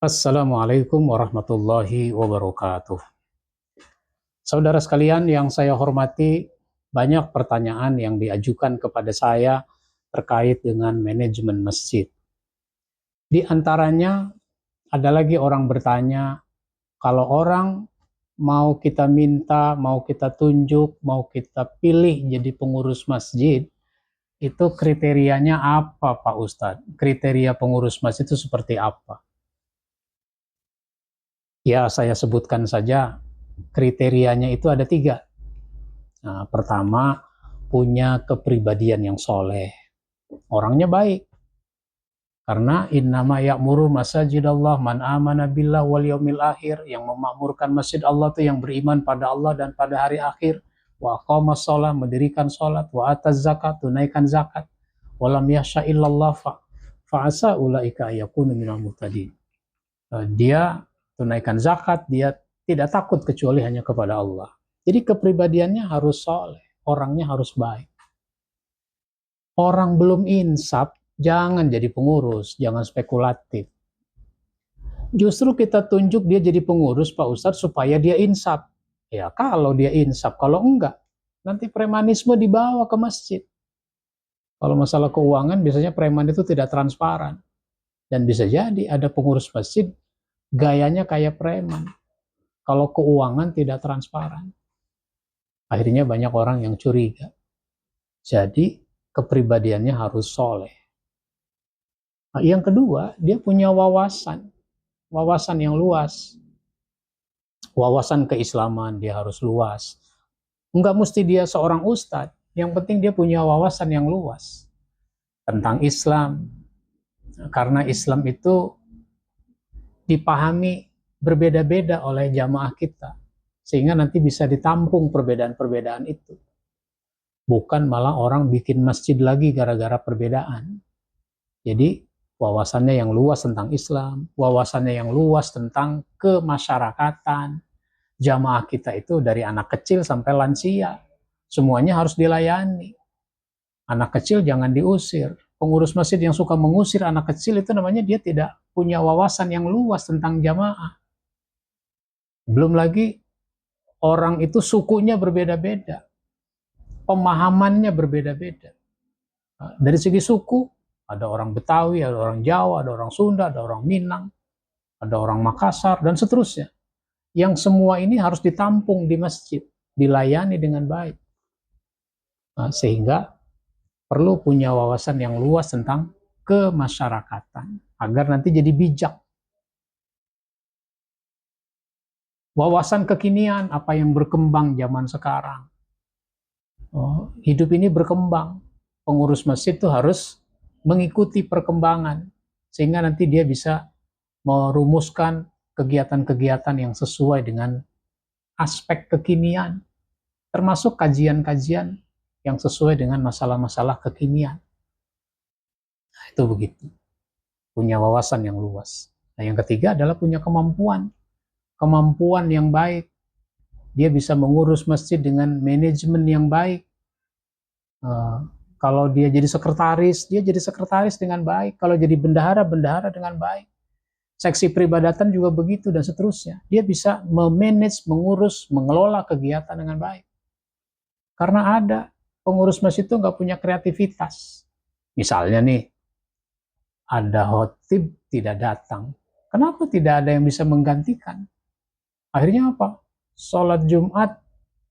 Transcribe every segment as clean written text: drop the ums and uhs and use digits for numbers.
Assalamualaikum warahmatullahi wabarakatuh. Saudara sekalian yang saya hormati, banyak pertanyaan yang diajukan kepada saya terkait dengan manajemen masjid. Di antaranya ada lagi orang bertanya, kalau orang mau kita minta, mau kita tunjuk, mau kita pilih jadi pengurus masjid, itu kriterianya apa Pak Ustadz? Kriteria pengurus masjid itu seperti apa? Ya, saya sebutkan saja kriterianya itu ada 3. Nah, pertama, punya kepribadian yang soleh. Orangnya baik. Karena innama ya'muru masajidallah man amana billah wal yaumil akhir. Yang memakmurkan masjid Allah itu yang beriman pada Allah dan pada hari akhir. Wa aqamas sholat, mendirikan sholat. Wa ataz zakat, tunaikan zakat. Walam yasha illallah fa'asa ulaika yakunu minal muhtadin. Dia tunaikan zakat, dia tidak takut kecuali hanya kepada Allah. Jadi kepribadiannya harus soleh, orangnya harus baik. Orang belum insaf, jangan jadi pengurus, jangan spekulatif. Justru kita tunjuk dia jadi pengurus Pak Ustadz supaya dia insaf. Ya kalau dia insaf, kalau enggak, nanti premanisme dibawa ke masjid. Kalau masalah keuangan biasanya preman itu tidak transparan. Dan bisa jadi ada pengurus masjid gayanya kayak preman. Kalau keuangan tidak transparan. Akhirnya banyak orang yang curiga. Jadi kepribadiannya harus soleh. Nah, yang kedua, dia punya wawasan yang luas. Wawasan keislaman dia harus luas. Enggak mesti dia seorang ustadz, yang penting dia punya wawasan yang luas tentang Islam. Karena Islam itu dipahami berbeda-beda oleh jamaah kita, sehingga nanti bisa ditampung perbedaan-perbedaan itu. Bukan malah orang bikin masjid lagi gara-gara perbedaan. Jadi wawasannya yang luas tentang Islam, wawasannya yang luas tentang kemasyarakatan. Jamaah kita itu dari anak kecil sampai lansia, semuanya harus dilayani. Anak kecil jangan diusir. Pengurus masjid yang suka mengusir anak kecil itu namanya dia tidak punya wawasan yang luas tentang jamaah. Belum lagi orang itu sukunya berbeda-beda, pemahamannya berbeda-beda. Dari segi suku, ada orang Betawi, ada orang Jawa, ada orang Sunda, ada orang Minang, ada orang Makassar, dan seterusnya. Yang semua ini harus ditampung di masjid, dilayani dengan baik. Nah, sehingga perlu punya wawasan yang luas tentang kemasyarakatan, agar nanti jadi bijak. Wawasan kekinian, apa yang berkembang zaman sekarang. Hidup ini berkembang, pengurus masjid itu harus mengikuti perkembangan, sehingga nanti dia bisa merumuskan kegiatan-kegiatan yang sesuai dengan aspek kekinian, termasuk kajian-kajian yang sesuai dengan masalah-masalah kekinian. Nah, itu begitu. Punya wawasan yang luas. Nah, yang ketiga adalah punya kemampuan. Kemampuan yang baik. Dia bisa mengurus masjid dengan manajemen yang baik. Kalau dia jadi sekretaris dengan baik. Kalau jadi bendahara dengan baik. Seksi peribadatan juga begitu dan seterusnya. Dia bisa memanage, mengurus, mengelola kegiatan dengan baik. Karena ada pengurus masjid itu nggak punya kreativitas. Misalnya nih, ada khotib tidak datang. Kenapa tidak ada yang bisa menggantikan? Akhirnya apa? Sholat Jumat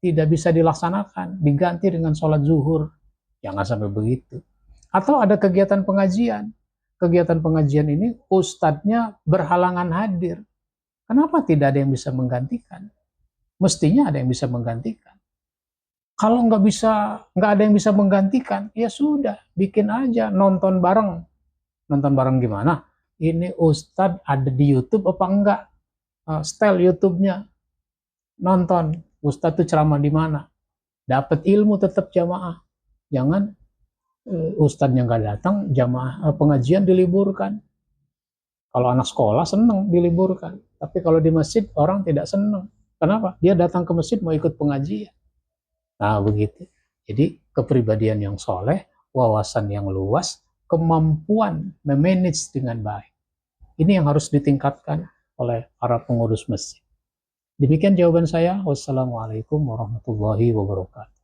tidak bisa dilaksanakan, diganti dengan sholat zuhur. Jangan sampai begitu. Atau ada kegiatan pengajian. Kegiatan pengajian ini ustadznya berhalangan hadir. Kenapa tidak ada yang bisa menggantikan? Mestinya ada yang bisa menggantikan. Kalau nggak ada yang bisa menggantikan, ya sudah, bikin aja, nonton bareng. Nonton bareng gimana? Ini ustadz ada di YouTube apa enggak? Style YouTube-nya. Nonton, ustadz itu ceramah di mana? Dapat ilmu tetap jamaah. Jangan ustadznya nggak datang, jamaah pengajian diliburkan. Kalau anak sekolah senang diliburkan. Tapi kalau di masjid orang tidak senang. Kenapa? Dia datang ke masjid mau ikut pengajian. Nah begitu. Jadi kepribadian yang soleh, wawasan yang luas, kemampuan memanage dengan baik. Ini yang harus ditingkatkan oleh para pengurus masjid. Demikian jawaban saya. Wassalamualaikum warahmatullahi wabarakatuh.